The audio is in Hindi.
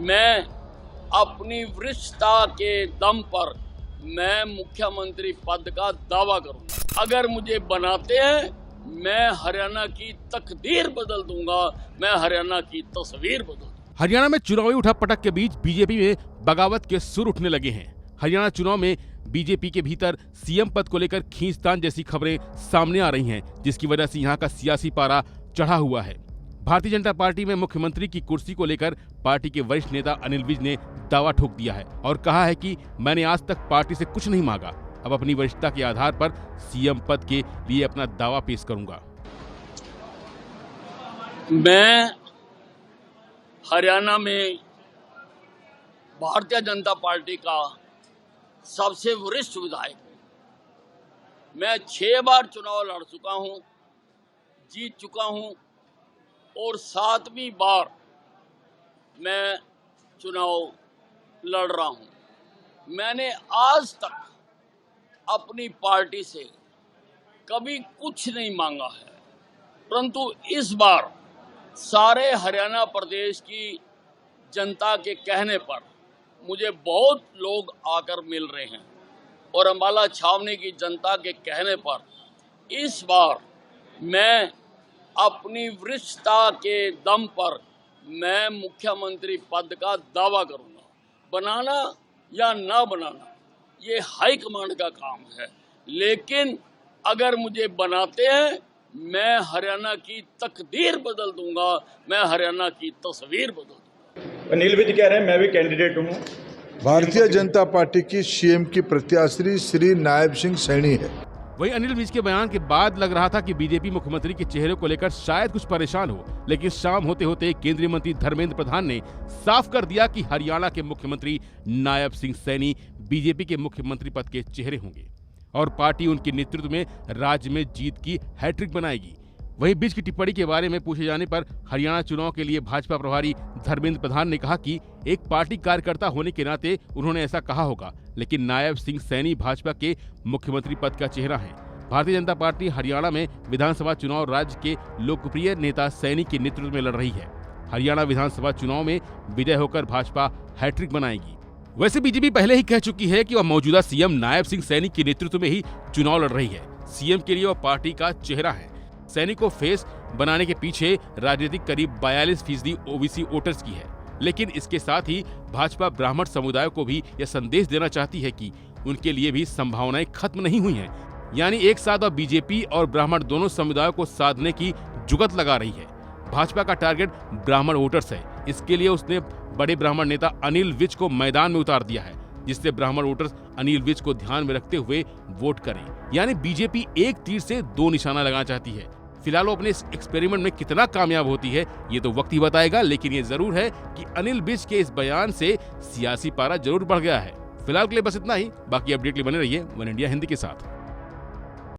मैं अपनी वरिष्ठता के दम पर मैं मुख्यमंत्री पद का दावा करूंगा। अगर मुझे बनाते हैं, मैं हरियाणा की तकदीर बदल दूंगा, मैं हरियाणा की तस्वीर बदल दूंगा। हरियाणा में चुनावी उठापटक के बीच बीजेपी में बगावत के सुर उठने लगे हैं। हरियाणा चुनाव में बीजेपी के भीतर सीएम पद को लेकर खींचतान जैसी खबरें सामने आ रही हैं, जिसकी वजह से यहां का सियासी पारा चढ़ा हुआ है। भारतीय जनता पार्टी में मुख्यमंत्री की कुर्सी को लेकर पार्टी के वरिष्ठ नेता अनिल विज ने दावा ठोक दिया है और कहा है कि मैंने आज तक पार्टी से कुछ नहीं मांगा, अब अपनी वरिष्ठता के आधार पर सीएम पद के लिए अपना दावा पेश करूंगा। मैं हरियाणा में भारतीय जनता पार्टी का सबसे वरिष्ठ विधायक हूं। मैं 6 बार चुनाव लड़ चुका हूं, जीत चुका हूं और 7वीं बार मैं चुनाव लड़ रहा हूं। मैंने आज तक अपनी पार्टी से कभी कुछ नहीं मांगा है, परंतु इस बार सारे हरियाणा प्रदेश की जनता के कहने पर मुझे बहुत लोग आकर मिल रहे हैं और अम्बाला छावनी की जनता के कहने पर इस बार मैं अपनी वरिष्ठता के दम पर मैं मुख्यमंत्री पद का दावा करूंगा। बनाना या ना बनाना ये हाईकमांड का काम है, लेकिन अगर मुझे बनाते हैं, मैं हरियाणा की तकदीर बदल दूंगा, मैं हरियाणा की तस्वीर बदल दूंगा। अनिल विज कह रहे हैं मैं भी कैंडिडेट हूँ। भारतीय जनता पार्टी की सीएम की प्रत्याशी श्री नायब सिंह सैनी है। वहीं अनिल विज के बयान के बाद लग रहा था कि बीजेपी मुख्यमंत्री के चेहरे को लेकर शायद कुछ परेशान हो, लेकिन शाम होते होते केंद्रीय मंत्री धर्मेंद्र प्रधान ने साफ कर दिया कि हरियाणा के मुख्यमंत्री नायब सिंह सैनी बीजेपी के मुख्यमंत्री पद के चेहरे होंगे और पार्टी उनके नेतृत्व में राज्य में जीत की हैट्रिक बनाएगी। वहीं विज की टिप्पणी के बारे में पूछे जाने पर हरियाणा चुनाव के लिए भाजपा प्रभारी धर्मेंद्र प्रधान ने कहा कि एक पार्टी कार्यकर्ता होने के नाते उन्होंने ऐसा कहा होगा, लेकिन नायब सिंह सैनी भाजपा के मुख्यमंत्री पद का चेहरा है। भारतीय जनता पार्टी हरियाणा में विधानसभा चुनाव राज्य के लोकप्रिय नेता सैनी के नेतृत्व में लड़ रही है। हरियाणा विधानसभा चुनाव में विजय होकर भाजपा हैट्रिक बनाएगी। वैसे बीजेपी पहले ही कह चुकी है कि वह मौजूदा सीएम नायब सिंह सैनी के नेतृत्व में ही चुनाव लड़ रही है। सीएम के लिए वह पार्टी का चेहरा है। सैनी को फेस बनाने के पीछे राजनीतिक करीब 42% ओबीसी वोटर्स की है, लेकिन इसके साथ ही भाजपा ब्राह्मण समुदाय को भी यह संदेश देना चाहती है कि उनके लिए भी संभावनाएं खत्म नहीं हुई हैं। यानी एक साथ वह बीजेपी और ब्राह्मण दोनों समुदायों को साधने की जुगत लगा रही है। भाजपा का टारगेट ब्राह्मण वोटर्स है। इसके लिए उसने बड़े ब्राह्मण नेता अनिल विज को मैदान में उतार दिया है, जिससे ब्राह्मण वोटर्स अनिल विज को ध्यान में रखते हुए वोट करें। यानी बीजेपी एक तीर से 2 निशाना लगाना चाहती है। फिलहाल वो अपने इस एक्सपेरिमेंट में कितना कामयाब होती है ये तो वक्त ही बताएगा, लेकिन ये जरूर है कि अनिल विज के इस बयान से सियासी पारा जरूर बढ़ गया है। फिलहाल के लिए बस इतना ही। बाकी अपडेट के लिए बने रहिए वन इंडिया हिंदी के साथ।